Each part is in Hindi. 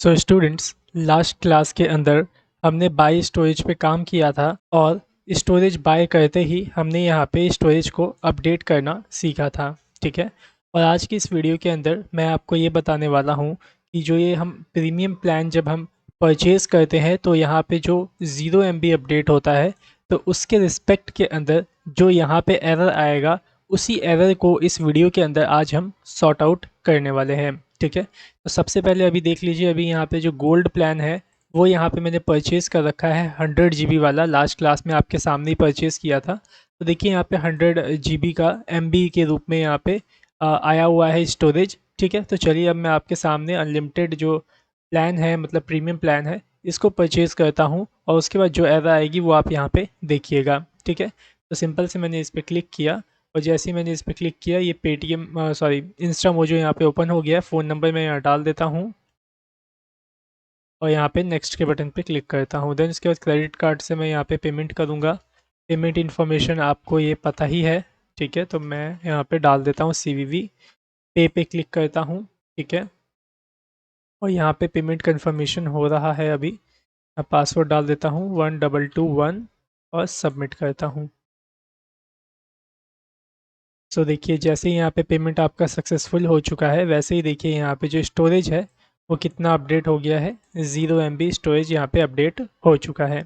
सो स्टूडेंट्स, लास्ट क्लास के अंदर हमने बाय स्टोरेज पे काम किया था और स्टोरेज बाय करते ही हमने यहाँ पे स्टोरेज को अपडेट करना सीखा था। ठीक है। और आज की इस वीडियो के अंदर मैं आपको ये बताने वाला हूँ कि जो ये हम प्रीमियम प्लान जब हम परचेज़ करते हैं तो यहाँ पे जो 0 MB अपडेट होता है, तो उसके रिस्पेक्ट के अंदर जो यहाँ पे एरर आएगा, उसी एरर को इस वीडियो के अंदर आज हम सॉर्ट आउट करने वाले हैं। ठीक है। तो सबसे पहले अभी देख लीजिए, अभी यहाँ पे जो गोल्ड प्लान है वो यहाँ पे मैंने परचेज़ कर रखा है 100 GB वाला। लास्ट क्लास में आपके सामने ही परचेज़ किया था। तो देखिए यहाँ पे 100 GB का MB के रूप में यहाँ पे आया हुआ है स्टोरेज। ठीक है। तो चलिए अब मैं आपके सामने अनलिमिटेड जो प्लान है, मतलब प्रीमियम प्लान है, इसको परचेज़ करता हूँ और उसके बाद जो एरर आएगी वो आप यहाँ पे देखिएगा। ठीक है। तो सिंपल से मैंने इस पर क्लिक किया और जैसे ही मैंने इस पर क्लिक किया, ये पेटीएम सॉरी इंस्टा मोजो यहाँ पे ओपन हो गया है। फ़ोन नंबर मैं यहाँ डाल देता हूँ और यहाँ पे नेक्स्ट के बटन पे क्लिक करता हूँ। देन इसके बाद क्रेडिट कार्ड से मैं यहाँ पे पेमेंट करूँगा। पेमेंट इन्फॉर्मेशन आपको ये पता ही है। ठीक है। तो मैं यहाँ पे डाल देता हूँ CVV। पे क्लिक करता हूँ। ठीक है। और यहाँ पे पेमेंट कन्फर्मेशन हो रहा है अभी। मैं पासवर्ड डाल देता हूँ 1221 और सबमिट करता हूँ। सो देखिए, जैसे ही यहाँ पे पेमेंट आपका सक्सेसफुल हो चुका है, वैसे ही देखिए यहाँ पे जो स्टोरेज है वो कितना अपडेट हो गया है। 0 MB स्टोरेज यहाँ पे अपडेट हो चुका है।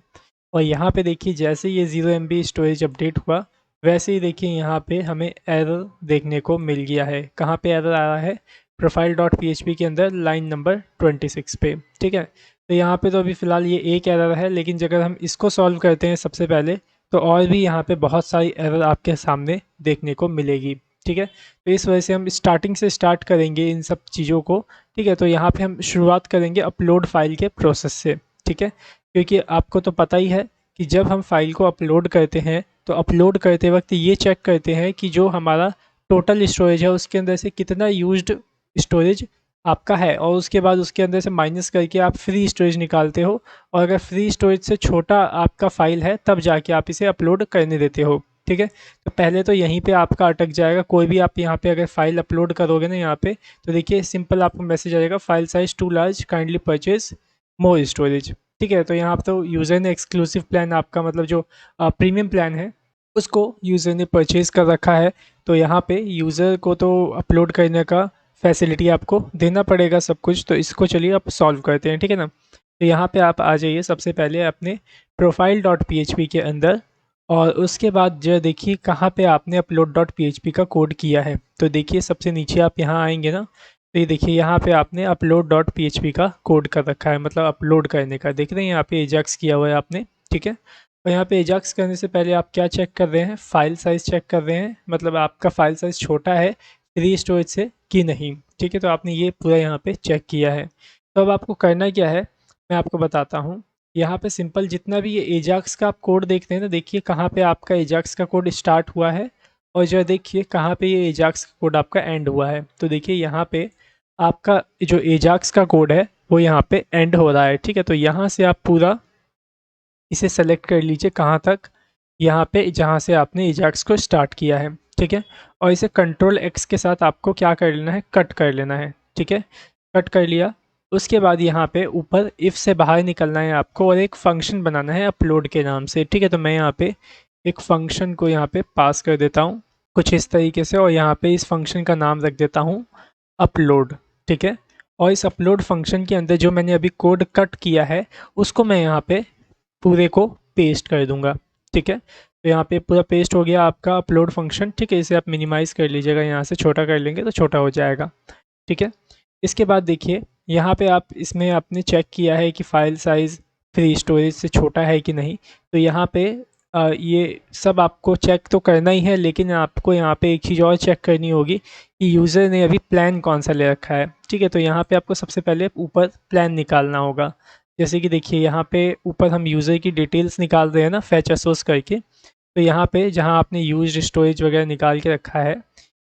और यहाँ पे देखिए, जैसे ये 0 MB स्टोरेज अपडेट हुआ, वैसे ही देखिए यहाँ पे हमें एरर देखने को मिल गया है। कहाँ पे एरर आ रहा है? प्रोफाइल डॉट PHP के अंदर लाइन नंबर 26 पे। ठीक है। तो यहाँ पे तो अभी फ़िलहाल ये एक एरर है, लेकिन अगर हम इसको सॉल्व करते हैं सबसे पहले, तो और भी यहाँ पे बहुत सारी एरर आपके सामने देखने को मिलेगी। ठीक है। तो इस वजह से हम स्टार्टिंग से स्टार्ट करेंगे इन सब चीज़ों को। ठीक है। तो यहाँ पे हम शुरुआत करेंगे अपलोड फाइल के प्रोसेस से। ठीक है। क्योंकि आपको तो पता ही है कि जब हम फाइल को अपलोड करते हैं तो अपलोड करते वक्त ये चेक करते हैं कि जो हमारा टोटल स्टोरेज है उसके अंदर से कितना यूज्ड स्टोरेज आपका है, और उसके बाद उसके अंदर से माइनस करके आप फ्री स्टोरेज निकालते हो। और अगर फ्री स्टोरेज से छोटा आपका फ़ाइल है तब जाके आप इसे अपलोड करने देते हो। ठीक है। तो पहले तो यहीं पे आपका अटक जाएगा। कोई भी आप यहाँ पे अगर फाइल अपलोड करोगे ना यहाँ पे, तो देखिए सिंपल आपको मैसेज आ जाएगा, file size too large, kindly purchase more storage. ठीक है। तो यहाँ पर तो यूज़र ने एक्सक्लूसिव प्लान, आपका मतलब जो प्रीमियम प्लान है, उसको यूज़र ने परचेज़ कर रखा है। तो यहाँ पे यूज़र को तो अपलोड करने का फैसिलिटी आपको देना पड़ेगा सब कुछ। तो इसको चलिए आप सॉल्व करते हैं। ठीक है ना। तो यहाँ पे आप आ जाइए सबसे पहले अपने प्रोफाइल डॉट PHP के अंदर, और उसके बाद जो देखिए कहाँ पे आपने अपलोड डॉट PHP का कोड किया है। तो देखिए सबसे नीचे आप यहाँ आएंगे ना, तो ये देखिए यहाँ पे आपने अपलोड डॉट PHP का कोड कर रखा है, मतलब अपलोड करने का। देख रहे हैं यहाँ पे एजाक्स किया हुआ है आपने। ठीक है। और यहाँ पे एजाक्स करने से पहले आप क्या चेक कर रहे हैं? फाइल साइज़ चेक कर रहे हैं, मतलब आपका फाइल साइज़ छोटा है फ्री स्टोरेज से कि नहीं। ठीक है। तो आपने ये पूरा यहाँ पे चेक किया है। तो अब आपको करना क्या है, मैं आपको बताता हूँ। यहाँ पे सिंपल जितना भी ये एजाक्स का आप कोड देखते हैं ना, देखिए कहाँ पे आपका एजाक्स का कोड स्टार्ट हुआ है और जो देखिए कहाँ पे ये एजाक्स का कोड आपका एंड हुआ है। तो देखिए यहाँ पे आपका जो एजाक्स का कोड है वो यहाँ पे एंड हो रहा है। ठीक है। तो यहाँ से आप पूरा इसे सेलेक्ट कर लीजिए कहाँ तक, यहाँ पे जहाँ से आपने एजाक्स को स्टार्ट किया है। ठीक है। और इसे कंट्रोल X के साथ आपको क्या कर लेना है? कट कर लेना है। ठीक है। कट कर लिया। उसके बाद यहाँ पे ऊपर इफ़ से बाहर निकलना है आपको और एक फंक्शन बनाना है अपलोड के नाम से। ठीक है। तो मैं यहाँ पे एक फंक्शन को यहाँ पे पास कर देता हूँ कुछ इस तरीके से, और यहाँ पे इस फंक्शन का नाम रख देता हूँ अपलोड। ठीक है। और इस अपलोड फंक्शन के अंदर जो मैंने अभी कोड कट किया है उसको मैं यहाँ पे पूरे को पेस्ट कर दूंगा। ठीक है। तो यहाँ पे पूरा पेस्ट हो गया आपका अपलोड फंक्शन। ठीक है। इसे आप मिनिमाइज़ कर लीजिएगा, यहाँ से छोटा कर लेंगे तो छोटा हो जाएगा। ठीक है। इसके बाद देखिए यहाँ पे आप इसमें आपने चेक किया है कि फ़ाइल साइज़ फ्री स्टोरेज से छोटा है कि नहीं। तो यहाँ पे ये सब आपको चेक तो करना ही है, लेकिन आपको यहाँ पे एक चीज़ और चेक करनी होगी कि यूज़र ने अभी प्लान कौन सा ले रखा है। ठीक है। तो यहाँ पे आपको सबसे पहले ऊपर प्लान निकालना होगा। जैसे कि देखिए यहाँ पे ऊपर हम यूज़र की डिटेल्स निकाल रहे हैं ना, फैच एसोस करके। तो यहाँ पे जहाँ आपने यूज्ड स्टोरेज वगैरह निकाल के रखा है,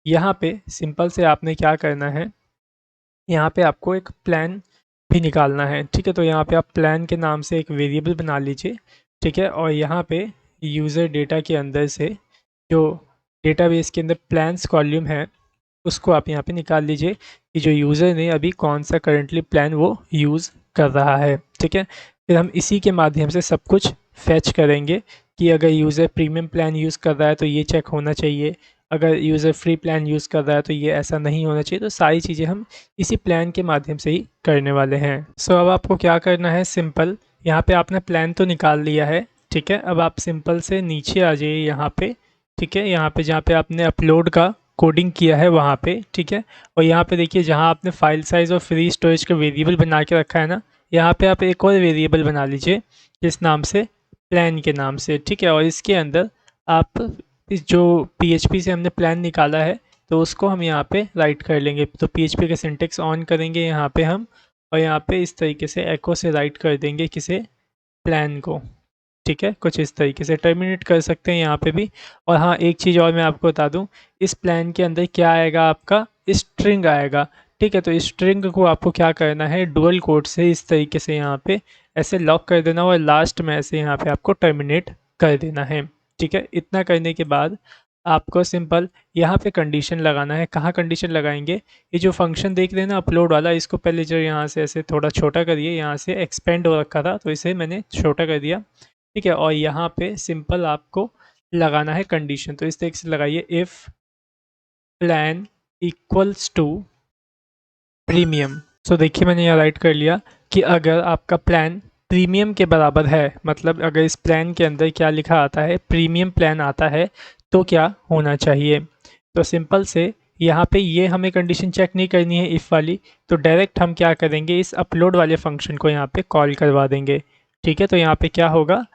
यहाँ पे सिंपल से आपने क्या करना है, यहाँ पे आपको एक प्लान भी निकालना है। ठीक है। तो यहाँ पे आप प्लान के नाम से एक वेरिएबल बना लीजिए। ठीक है। और यहाँ पे यूज़र डेटा के अंदर से जो डेटाबेस के अंदर प्लान्स कॉलम है उसको आप यहाँ पे निकाल लीजिए कि जो यूज़र ने अभी कौन सा करंटली प्लान वो यूज़ कर रहा है, ठीक है। फिर हम इसी के माध्यम से सब कुछ फैच करेंगे कि अगर यूज़र प्रीमियम प्लान यूज़ कर रहा है तो ये चेक होना चाहिए, अगर यूज़र फ्री प्लान यूज़ कर रहा है तो ये ऐसा नहीं होना चाहिए। तो सारी चीज़ें हम इसी प्लान के माध्यम से ही करने वाले हैं। सो अब आपको क्या करना है, सिंपल यहाँ पे आपने प्लान तो निकाल लिया है, ठीक है। अब आप सिंपल से नीचे आ जाइए यहाँ पे, ठीक है। यहाँ पे जहाँ पे आपने अपलोड का कोडिंग किया है वहाँ पे, ठीक है। और यहाँ पे देखिए जहाँ आपने फाइल साइज़ और फ्री स्टोरेज का वेरिएबल बना के रखा है ना, यहाँ पे आप एक और वेरिएबल बना लीजिए इस नाम से, प्लान के नाम से, ठीक है। और इसके अंदर आप इस जो पीएचपी से हमने प्लान निकाला है तो उसको हम यहाँ पे राइट कर लेंगे। तो पीएचपी का सिंटेक्स ऑन करेंगे यहाँ पे हम, और यहाँ पे इस तरीके से एको से राइट कर देंगे किसे, प्लान को, ठीक है। कुछ इस तरीके से टर्मिनेट कर सकते हैं यहाँ पे भी। और हाँ, एक चीज़ और मैं आपको बता दूँ, इस प्लान के अंदर क्या आएगा, आपका स्ट्रिंग आएगा, ठीक है। तो स्ट्रिंग को आपको क्या करना है, डुअल कोड से इस तरीके से यहाँ पे ऐसे लॉक कर देना और लास्ट में ऐसे यहाँ पे आपको टर्मिनेट कर देना है, ठीक है। इतना करने के बाद आपको सिंपल यहाँ पे कंडीशन लगाना है। कहाँ कंडीशन लगाएंगे, ये जो फंक्शन देख रहे हैं ना अपलोड वाला, इसको पहले जो यहाँ से ऐसे थोड़ा छोटा करिए, यहाँ से एक्सपेंड हो रखा था तो इसे मैंने छोटा कर दिया, ठीक है। और यहाँ पे सिंपल आपको लगाना है कंडीशन, तो इस तरीके से लगाइए, if plan equals to premium. So देखिए मैंने यहाँ राइट कर लिया कि अगर आपका प्लान प्रीमियम के बराबर है, मतलब अगर इस प्लान के अंदर क्या लिखा आता है, प्रीमियम प्लान आता है, तो क्या होना चाहिए। तो सिंपल से यहाँ पे ये हमें कंडीशन चेक नहीं करनी है इफ़ वाली, तो डायरेक्ट हम क्या करेंगे, इस अपलोड वाले फंक्शन को यहाँ पे कॉल करवा देंगे, ठीक है। तो यहाँ पे क्या होगा,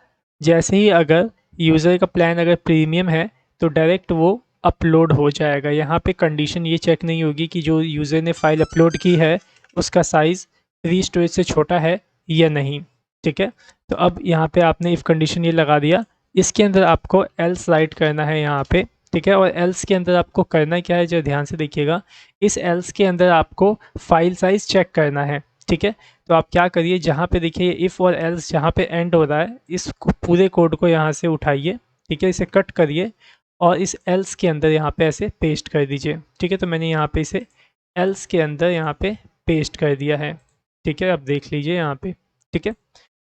जैसे ही अगर यूज़र का प्लान अगर प्रीमियम है तो डायरेक्ट वो अपलोड हो जाएगा। यहाँ पे कंडीशन ये चेक नहीं होगी कि जो यूज़र ने फ़ाइल अपलोड की है उसका साइज़ फ्री स्टोरेज से छोटा है या नहीं, ठीक है। तो अब यहाँ पे आपने इफ़ कंडीशन ये लगा दिया, इसके अंदर आपको एल्स राइट करना है यहाँ पे, ठीक है। और एल्स के अंदर आपको करना क्या है, जो ध्यान से देखिएगा, इस एल्स के अंदर आपको फ़ाइल साइज़ चेक करना है, ठीक है। तो आप क्या करिए, जहाँ पे देखिए इफ़ और एल्स जहाँ पे एंड हो रहा है, इस पूरे कोड को यहाँ से उठाइए, ठीक है, इसे कट करिए और इस एल्स के अंदर यहाँ पे ऐसे पेस्ट कर दीजिए, ठीक है। तो मैंने यहाँ पे इसे एल्स के अंदर यहाँ पे पेस्ट कर दिया है, ठीक है। अब देख लीजिए यहाँ पे, ठीक है।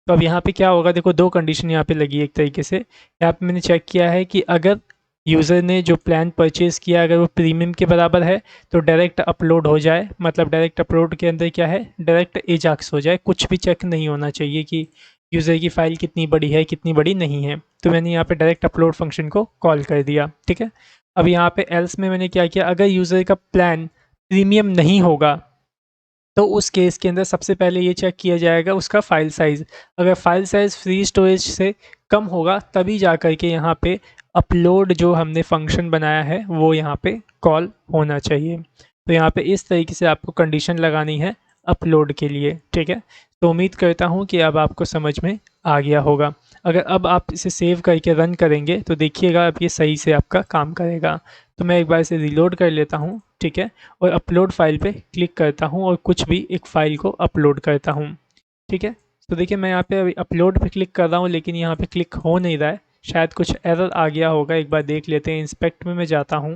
तो अब यहाँ पे क्या होगा, देखो दो कंडीशन यहाँ पे लगी एक तरीके से। यहाँ पे मैंने चेक किया है कि अगर यूज़र ने जो प्लान परचेज़ किया अगर वो प्रीमियम के बराबर है तो डायरेक्ट अपलोड हो जाए, मतलब डायरेक्ट अपलोड के अंदर क्या है, डायरेक्ट एजाक्स हो जाए, कुछ भी चेक नहीं होना चाहिए कि यूज़र की फ़ाइल कितनी बड़ी है कितनी बड़ी नहीं है। तो मैंने यहाँ पे डायरेक्ट अपलोड फंक्शन को कॉल कर दिया, ठीक है। अब यहाँ पे एल्स में मैंने क्या किया, अगर यूज़र का प्लान प्रीमियम नहीं होगा तो उस केस के अंदर सबसे पहले ये चेक किया जाएगा उसका फ़ाइल साइज़। अगर फ़ाइल साइज़ फ्री स्टोरेज से कम होगा तभी जा कर के यहाँ पे अपलोड जो हमने फंक्शन बनाया है वो यहाँ पे कॉल होना चाहिए। तो यहाँ पे इस तरीके से आपको कंडीशन लगानी है अपलोड के लिए, ठीक है। तो उम्मीद करता हूँ कि अब आपको समझ में आ गया होगा। अगर अब आप इसे सेव करके रन करेंगे तो देखिएगा अब ये सही से आपका काम करेगा। तो मैं एक बार इसे रीलोड कर लेता हूँ, ठीक है। और अपलोड फाइल पे क्लिक करता हूँ और कुछ भी एक फ़ाइल को अपलोड करता हूँ, ठीक है। तो देखिए मैं यहाँ पे अभी अपलोड पे क्लिक कर रहा हूँ लेकिन यहाँ पे क्लिक हो नहीं रहा है, शायद कुछ एरर आ गया होगा। एक बार देख लेते हैं, इंस्पेक्ट में मैं जाता हूँ,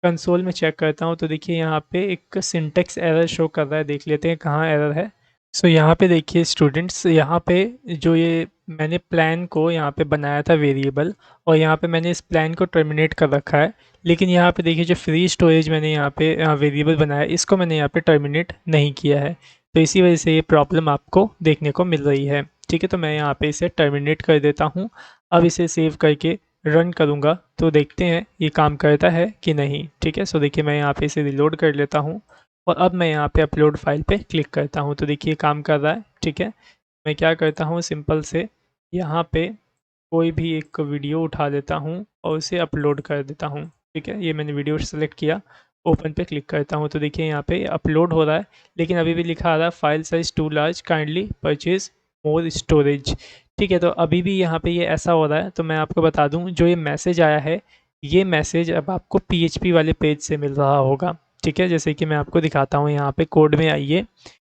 कंसोल में चेक करता हूँ, तो देखिए यहाँ पे एक सिंटेक्स एरर शो कर रहा है, देख लेते हैं कहाँ एरर है। सो यहाँ पे देखिए स्टूडेंट्स, यहाँ पे जो ये मैंने प्लान को यहाँ पे बनाया था वेरिएबल, और यहाँ पे मैंने इस प्लान को टर्मिनेट कर रखा है, लेकिन यहाँ पे देखिए जो फ्री स्टोरेज मैंने यहाँ पे वेरिएबल बनाया इसको मैंने यहाँ पे टर्मिनेट नहीं किया है, तो इसी वजह से ये प्रॉब्लम आपको देखने को मिल रही है, ठीक है। तो मैं यहाँ पे इसे टर्मिनेट कर देता हूँ। अब इसे सेव करके रन करूँगा तो देखते हैं ये काम करता है कि नहीं, ठीक है। सो देखिए मैं यहाँ पे इसे रिलोड कर लेता हूँ और अब मैं यहाँ पे अपलोड फाइल पे क्लिक करता हूँ तो देखिए काम कर रहा है, ठीक है। मैं क्या करता हूँ, सिंपल से यहाँ पे कोई भी एक वीडियो उठा लेता हूँ और उसे अपलोड कर देता हूँ, ठीक है। ये मैंने वीडियो सेलेक्ट किया, ओपन पे क्लिक करता हूँ तो देखिए यहाँ पे अपलोड हो रहा है, लेकिन अभी भी लिखा आ रहा है file size too large, kindly purchase more storage, ठीक है। तो अभी भी यहाँ पे ये ऐसा हो रहा है। तो मैं आपको बता दूँ, जो ये मैसेज आया है ये मैसेज अब आपको पीएचपी वाले पेज से मिल रहा होगा, ठीक है। जैसे कि मैं आपको दिखाता हूँ, यहाँ पे कोड में आइए,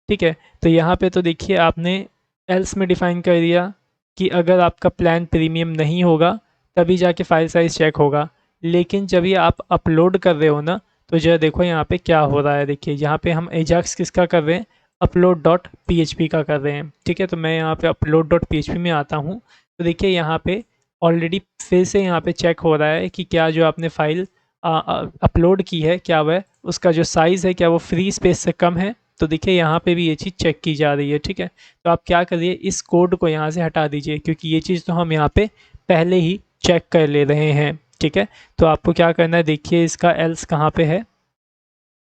ठीक है। तो यहाँ पे तो देखिए आपने एल्स में डिफ़ाइन कर दिया कि अगर आपका प्लान प्रीमियम नहीं होगा तभी जाके फ़ाइल साइज़ चेक होगा, लेकिन जब ये आप अपलोड कर रहे हो ना तो जो देखो यहाँ पे क्या हो रहा है, देखिए यहाँ पे हम एजाक्स किसका कर रहे हैं, अपलोड डॉट पी का कर रहे हैं। ठीक है, तो मैं यहाँ पे अपलोड डॉट पी में आता हूँ, तो देखिए यहाँ पे ऑलरेडी फिर से यहाँ पे चेक हो रहा है कि क्या जो आपने फाइल अपलोड की है क्या वह उसका जो साइज़ है क्या वो फ्री स्पेस से कम है। तो देखिए यहाँ पे भी ये चीज़ चेक की जा रही है। ठीक है, तो आप क्या करिए, इस कोड को यहाँ से हटा दीजिए, क्योंकि ये चीज़ तो हम यहाँ पे पहले ही चेक कर ले रहे हैं। ठीक है, तो आपको क्या करना है, देखिए इसका एल्स कहाँ पे है,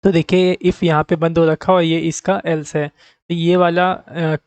तो देखिए इफ़ यहाँ पे बंद हो रखा और ये इसका एल्स है, तो ये वाला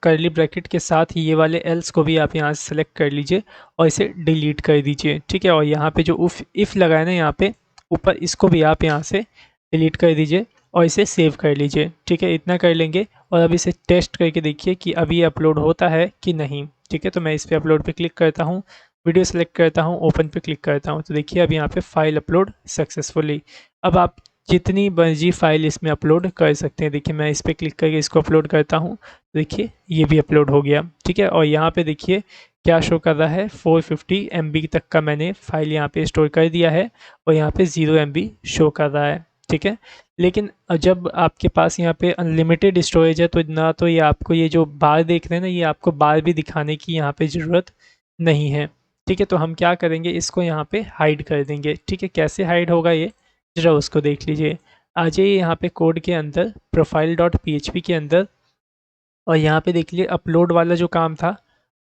कर्ली ब्रैकेट के साथ ये वाले एल्स को भी आप यहाँ से सेलेक्ट कर लीजिए और इसे डिलीट कर दीजिए। ठीक है, और यहाँ पे जो इफ़ लगा है ना यहाँ पे ऊपर, इसको भी आप यहाँ से डिलीट कर दीजिए और इसे सेव कर लीजिए। ठीक है, इतना कर लेंगे और अब इसे टेस्ट करके देखिए कि अभी ये अपलोड होता है कि नहीं। ठीक है, तो मैं इस पर अपलोड पे क्लिक करता हूँ, वीडियो सेलेक्ट करता हूँ, ओपन पे क्लिक करता हूँ, तो देखिए अब यहाँ पे फाइल अपलोड सक्सेसफुली। अब आप जितनी मर्जी फाइल इसमें अपलोड कर सकते हैं। देखिए मैं इस पर क्लिक करके इसको अपलोड करता हूँ, देखिए ये भी अपलोड हो गया। ठीक है, और यहाँ पे देखिए क्या शो कर रहा है, 450 MB तक का मैंने फाइल यहाँ पे स्टोर कर दिया है और यहाँ पे 0 MB शो कर रहा है। ठीक है, लेकिन जब आपके पास यहाँ पे अनलिमिटेड स्टोरेज है तो ना तो ये आपको ये जो बार देख रहे हैं ना, ये आपको बार भी दिखाने की यहाँ पे ज़रूरत नहीं है। ठीक है, तो हम क्या करेंगे, इसको यहाँ पे हाइड कर देंगे। ठीक है, कैसे हाइड होगा ये ज़रा उसको देख लीजिए। आ जाइए यहाँ पे कोड के अंदर, प्रोफाइल डॉट पी के अंदर, और यहाँ पे देख लीजिए अपलोड वाला जो काम था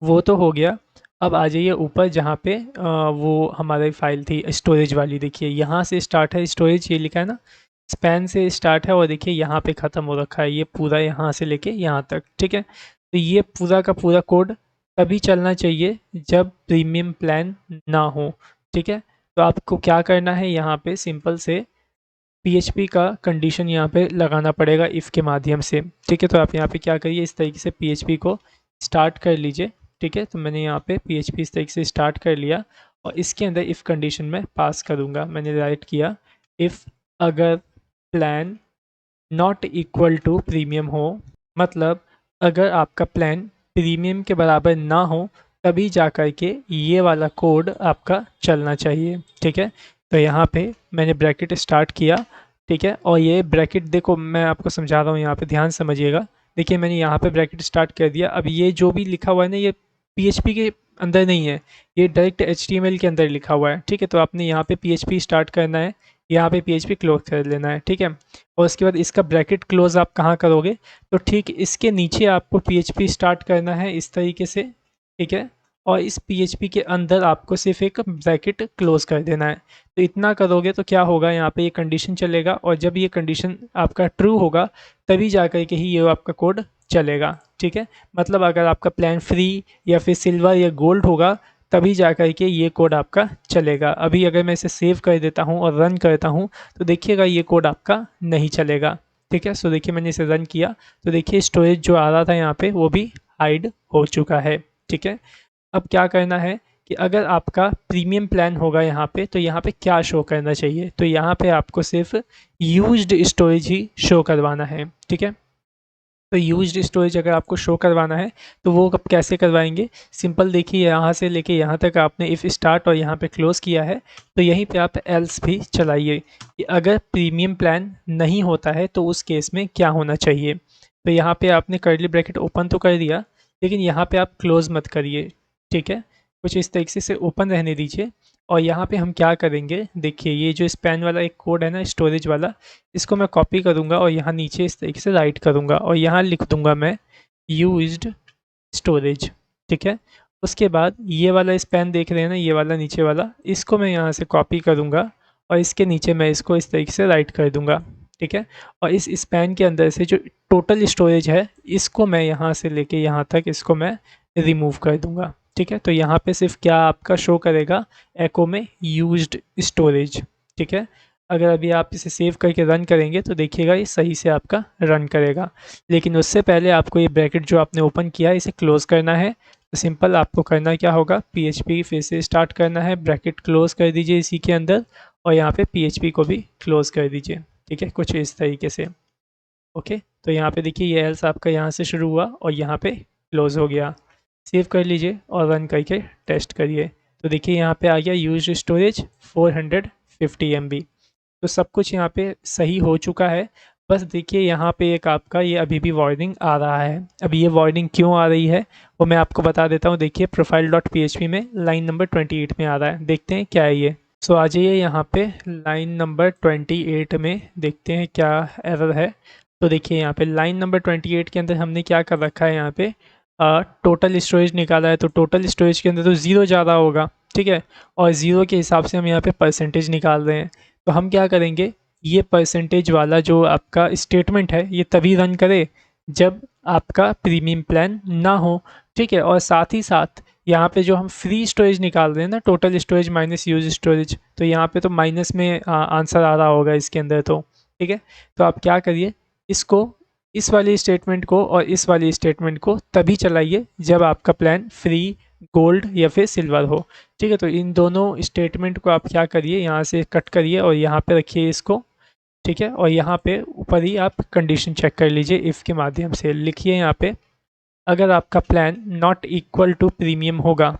वो तो हो गया। अब आ जाइए ऊपर जहाँ पे वो हमारी फाइल थी स्टोरेज वाली, देखिए यहाँ से स्टार्ट है स्टोरेज, ये लिखा है ना, स्पैन से स्टार्ट है और देखिए यहाँ पे ख़त्म हो रखा है ये पूरा, यहाँ से लेके यहाँ तक। ठीक है, तो ये पूरा का पूरा कोड तभी चलना चाहिए जब प्रीमियम प्लान ना हो। ठीक है, तो आपको क्या करना है, यहाँ पे सिंपल से पीएचपी का कंडीशन यहाँ पे लगाना पड़ेगा इफ़ के माध्यम से। ठीक है, तो आप यहाँ पे क्या करिए, इस तरीके से पीएचपी को स्टार्ट कर लीजिए। ठीक है, तो मैंने यहाँ पे पीएचपी इस तरीके से स्टार्ट कर लिया और इसके अंदर इफ़ कंडीशन में पास करूँगा। मैंने राइट किया, इफ़ अगर plan not equal to premium हो, मतलब अगर आपका प्लान प्रीमियम के बराबर ना हो तभी जा कर के ये वाला कोड आपका चलना चाहिए। ठीक है, तो यहाँ पे मैंने ब्रैकेट स्टार्ट किया। ठीक है, और ये ब्रैकेट देखो मैं आपको समझा रहा हूँ, यहाँ पे ध्यान समझिएगा। देखिए मैंने यहाँ पे ब्रैकेट स्टार्ट कर दिया। अब ये जो भी लिखा हुआ है ना, ये पीएचपी के अंदर नहीं है, ये डायरेक्ट एचटीएमएल के अंदर लिखा हुआ है। ठीक है, तो आपने यहाँ पे पीएचपी स्टार्ट करना है, यहाँ पे पीएचपी क्लोज कर लेना है। ठीक है, और उसके बाद इसका ब्रैकेट क्लोज आप कहाँ करोगे, तो ठीक इसके नीचे आपको पीएचपी स्टार्ट करना है इस तरीके से। ठीक है, और इस पीएचपी के अंदर आपको सिर्फ एक ब्रैकेट क्लोज कर देना है। तो इतना करोगे तो क्या होगा, यहाँ पे ये कंडीशन चलेगा और जब ये कंडीशन आपका ट्रू होगा तभी जा कर के ही ये आपका कोड चलेगा। ठीक है, मतलब अगर आपका प्लान फ्री या फिर सिल्वर या गोल्ड होगा तभी जा कर के ये कोड आपका चलेगा। अभी अगर मैं इसे सेव कर देता हूँ और रन करता हूँ तो देखिएगा ये कोड आपका नहीं चलेगा। ठीक है, सो देखिए मैंने इसे रन किया तो देखिए स्टोरेज जो आ रहा था यहाँ पे वो भी हाइड हो चुका है। ठीक है, अब क्या करना है कि अगर आपका प्रीमियम प्लान होगा यहाँ पे तो यहाँ पे क्या शो करना चाहिए, तो यहाँ पे आपको सिर्फ यूज्ड स्टोरेज ही शो करवाना है। ठीक है, तो यूज्ड स्टोरेज अगर आपको शो करवाना है तो वो कब कैसे करवाएंगे, सिंपल देखिए यहाँ से लेके यहाँ तक आपने इफ़ स्टार्ट और यहाँ पे क्लोज़ किया है, तो यहीं पे आप एल्स भी चलाइए कि अगर प्रीमियम प्लान नहीं होता है तो उस केस में क्या होना चाहिए। तो यहाँ पे आपने कर्ली ब्रैकेट ओपन तो कर दिया लेकिन यहाँ पे आप क्लोज़ मत करिए। ठीक है, कुछ इस तरीके से ओपन रहने दीजिए और यहाँ पे हम क्या करेंगे, देखिए ये जो स्पैन वाला एक कोड है ना स्टोरेज वाला, इसको मैं कॉपी करूँगा और यहाँ नीचे इस तरीके से राइट करूँगा और यहाँ लिख दूँगा मैं यूज्ड स्टोरेज। ठीक है, उसके बाद ये वाला स्पैन देख रहे हैं ना, ये वाला नीचे वाला, इसको मैं यहाँ से कॉपी करूँगा और इसके नीचे मैं इसको इस तरीके से राइट कर दूँगा। ठीक है, और इस स्पैन के अंदर से जो टोटल स्टोरेज है इसको मैं यहाँ से लेके यहाँ तक इसको मैं रिमूव कर दूँगा। ठीक है, तो यहाँ पे सिर्फ क्या आपका शो करेगा, एको में यूज्ड स्टोरेज। ठीक है, अगर अभी आप इसे सेव करके रन करेंगे तो देखिएगा ये सही से आपका रन करेगा, लेकिन उससे पहले आपको ये ब्रैकेट जो आपने ओपन किया है इसे क्लोज करना है। तो सिंपल आपको करना क्या होगा, पीएचपी फिर से स्टार्ट करना है, ब्रैकेट क्लोज कर दीजिए इसी के अंदर और यहाँ पे पीएचपी को भी क्लोज कर दीजिए। ठीक है, कुछ इस तरीके से। ओके, तो यहाँ पे देखिए ये एल्स आपका यहाँ से शुरू हुआ और यहाँ पे क्लोज हो गया। सेव कर लीजिए और रन करके टेस्ट करिए। तो देखिए यहाँ पे आ गया यूज्ड स्टोरेज 450 MB। तो सब कुछ यहाँ पे सही हो चुका है। बस देखिए यहाँ पे एक आपका ये अभी भी वार्निंग आ रहा है। अब ये वार्निंग क्यों आ रही है वो मैं आपको बता देता हूँ। देखिए प्रोफाइल डॉट PHP में लाइन नंबर 28 में आ रहा है, देखते हैं क्या है ये। सो आ जाइए यहाँ पे लाइन नंबर 28 में, देखते हैं क्या एरर है। तो देखिए यहाँ पे लाइन नंबर 28 के अंदर हमने क्या कर रखा है, यहाँ पे टोटल स्टोरेज निकाला है, तो टोटल स्टोरेज के अंदर तो ज़ीरो ज़्यादा होगा, ठीक है। और ज़ीरो के हिसाब से हम यहाँ पे परसेंटेज निकाल रहे हैं। तो हम क्या करेंगे, ये परसेंटेज वाला जो आपका स्टेटमेंट है ये तभी रन करे जब आपका प्रीमियम प्लान ना हो, ठीक है। और साथ ही साथ यहाँ पे जो हम फ्री स्टोरेज निकाल रहे हैं ना, total storage minus use storage, तो यहाँ पे तो माइनस में आंसर आ रहा होगा इसके अंदर, तो ठीक है। तो आप क्या करिए, इसको, इस वाली स्टेटमेंट को और इस वाली स्टेटमेंट को तभी चलाइए जब आपका प्लान फ्री, गोल्ड या फिर सिल्वर हो, ठीक है। तो इन दोनों स्टेटमेंट को आप क्या करिए, यहाँ से कट करिए और यहाँ पे रखिए इसको, ठीक है। और यहाँ पे ऊपर ही आप कंडीशन चेक कर लीजिए, इफ़ के माध्यम से लिखिए यहाँ पे, अगर आपका plan not equal to premium होगा,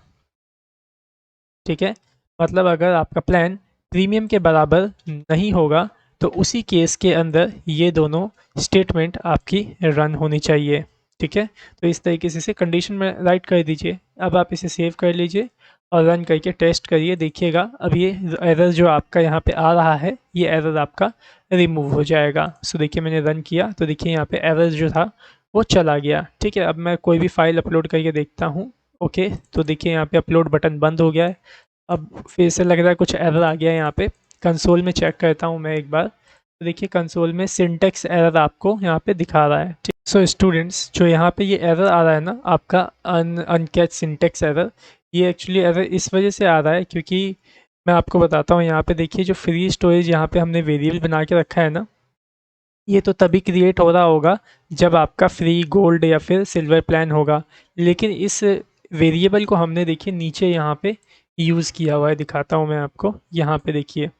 ठीक है, मतलब अगर आपका प्लान प्रीमियम के बराबर नहीं होगा तो उसी केस के अंदर ये दोनों स्टेटमेंट आपकी रन होनी चाहिए, ठीक है। तो इस तरीके से कंडीशन में राइट कर दीजिए। अब आप इसे सेव कर लीजिए और रन करके टेस्ट करिए, देखिएगा अब ये एरर जो आपका यहाँ पे आ रहा है ये एरर आपका रिमूव हो जाएगा। सो देखिए मैंने रन किया तो देखिए यहाँ पे एरर जो था वो चला गया, ठीक है। अब मैं कोई भी फाइल अपलोड करके देखता हूँ, ओके। तो देखिए यहाँ पे अपलोड बटन बंद हो गया है। अब फिर से लग रहा है कुछ एरर आ गया है यहाँ पे। कंसोल में चेक करता हूँ मैं एक बार, तो देखिए कंसोल में सिंटेक्स एरर आपको यहाँ पे दिखा रहा है, ठीक। सो स्टूडेंट्स, जो यहाँ पे ये एरर आ रहा है ना आपका अनकैच सिंटेक्स एरर, ये एक्चुअली एरर इस वजह से आ रहा है क्योंकि मैं आपको बताता हूँ। यहाँ पे देखिए जो फ्री स्टोरेज यहाँ पे हमने वेरिएबल बना के रखा है ना, ये तो तभी क्रिएट हो रहा होगा जब आपका फ्री, गोल्ड या फिर सिल्वर प्लान होगा। लेकिन इस वेरिएबल को हमने देखिए नीचे यहाँ पे यूज़ किया हुआ है, दिखाता हूँ मैं आपको। यहाँ पे देखिए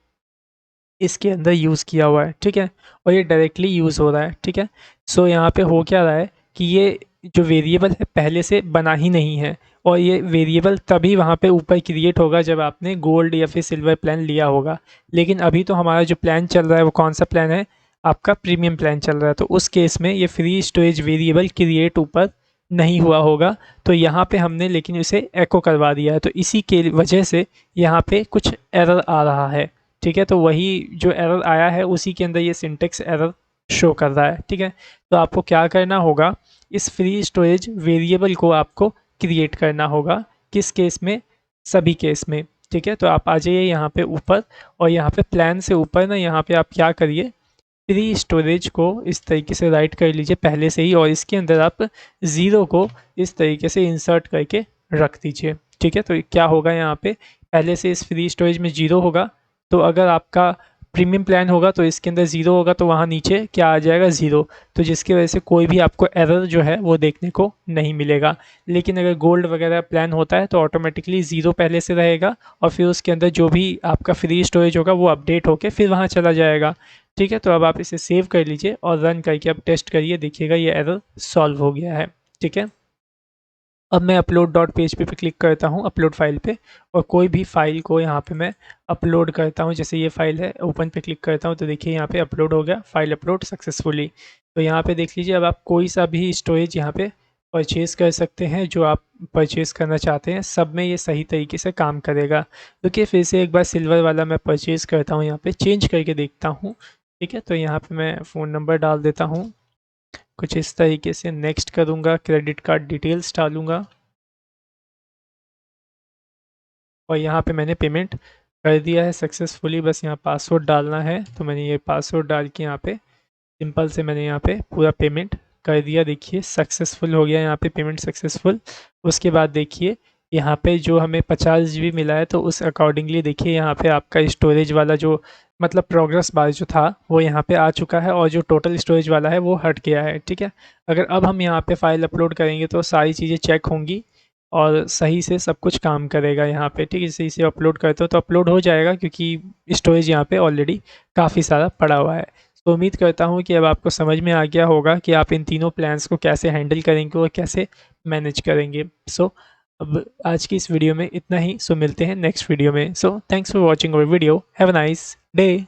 इसके अंदर यूज़ किया हुआ है, ठीक है। और ये डायरेक्टली यूज़ हो रहा है, ठीक है। सो यहाँ पे हो क्या रहा है कि ये जो वेरिएबल है पहले से बना ही नहीं है, और ये वेरिएबल तभी वहाँ पे ऊपर क्रिएट होगा जब आपने गोल्ड या फिर सिल्वर प्लान लिया होगा। लेकिन अभी तो हमारा जो प्लान चल रहा है वो कौन सा प्लान है, आपका प्रीमियम प्लान चल रहा है। तो उस केस में ये फ्री स्टोरेज वेरिएबल क्रिएट ऊपर नहीं हुआ होगा, तो यहाँ पे हमने लेकिन उसे एको करवा दिया है, तो इसी के वजह से यहाँ पे कुछ एरर आ रहा है, ठीक है। तो वही जो एरर आया है उसी के अंदर ये सिंटेक्स एरर शो कर रहा है, ठीक है। तो आपको क्या करना होगा, इस फ्री स्टोरेज वेरिएबल को आपको क्रिएट करना होगा, किस केस में, सभी केस में, ठीक है। तो आप आ जाइए यहाँ पे ऊपर, और यहाँ पे प्लान से ऊपर ना यहाँ पे आप क्या करिए, फ्री स्टोरेज को इस तरीके से राइट कर लीजिए पहले से ही, और इसके अंदर आप ज़ीरो को इस तरीके से इंसर्ट करके रख दीजिए, ठीक है। तो क्या होगा यहाँ पे, पहले से इस फ्री स्टोरेज में ज़ीरो होगा, तो अगर आपका प्रीमियम प्लान होगा तो इसके अंदर ज़ीरो होगा, तो वहाँ नीचे क्या आ जाएगा, ज़ीरो। तो जिसकी वजह से कोई भी आपको एरर जो है वो देखने को नहीं मिलेगा। लेकिन अगर गोल्ड वगैरह प्लान होता है तो ऑटोमेटिकली ज़ीरो पहले से रहेगा, और फिर उसके अंदर जो भी आपका फ्री स्टोरेज होगा वो अपडेट होके फिर वहाँ चला जाएगा, ठीक है। तो अब आप इसे सेव कर लीजिए और रन करके अब टेस्ट करिए, देखिएगा ये एरर सॉल्व हो गया है, ठीक है। अब मैं अपलोड डॉट PHP पे क्लिक करता हूँ, अपलोड फाइल पे, और कोई भी फाइल को यहाँ पे मैं अपलोड करता हूँ। जैसे ये फाइल है, ओपन पे क्लिक करता हूँ तो देखिए यहाँ पे अपलोड हो गया, फाइल अपलोड सक्सेसफुली। तो यहाँ पे देख लीजिए, अब आप कोई सा भी स्टोरेज यहाँ पे परचेज़ कर सकते हैं, जो आप परचेज़ करना चाहते हैं, सब में ये सही तरीके से काम करेगा। देखिए फिर से एक बार सिल्वर वाला मैं परचेज़ करता हूँ, यहाँ पे चेंज करके देखता हूँ, ठीक है। तो यहाँ पे मैं फ़ोन नंबर डाल देता हूँ, कुछ इस तरीके से नेक्स्ट करूँगा, क्रेडिट कार्ड डिटेल्स डालूँगा, और यहाँ पे मैंने पेमेंट कर दिया है सक्सेसफुली। बस यहाँ पासवर्ड डालना है, तो मैंने ये पासवर्ड डाल के यहाँ पे सिंपल से मैंने यहाँ पे पूरा पेमेंट कर दिया। देखिए सक्सेसफुल हो गया, यहाँ पे पेमेंट सक्सेसफुल। उसके बाद देखिए यहाँ पे जो हमें 50 GB मिला है, तो उस अकॉर्डिंगली देखिए यहाँ पे आपका स्टोरेज वाला जो मतलब प्रोग्रेस बार जो था वो यहाँ पे आ चुका है, और जो टोटल स्टोरेज वाला है वो हट गया है, ठीक है। अगर अब हम यहाँ पे फाइल अपलोड करेंगे तो सारी चीज़ें चेक होंगी और सही से सब कुछ काम करेगा यहाँ पे, ठीक है। जैसे इसे अपलोड करते हो तो अपलोड हो जाएगा, क्योंकि स्टोरेज यहाँ पे ऑलरेडी काफ़ी सारा पड़ा हुआ है। तो उम्मीद करता हूँ कि अब आपको समझ में आ गया होगा कि आप इन तीनों प्लान्स को कैसे हैंडल करेंगे और कैसे मैनेज करेंगे। सो अब आज की इस वीडियो में इतना ही। सो मिलते हैं नेक्स्ट वीडियो में। So thanks for watching our video. Have a nice day.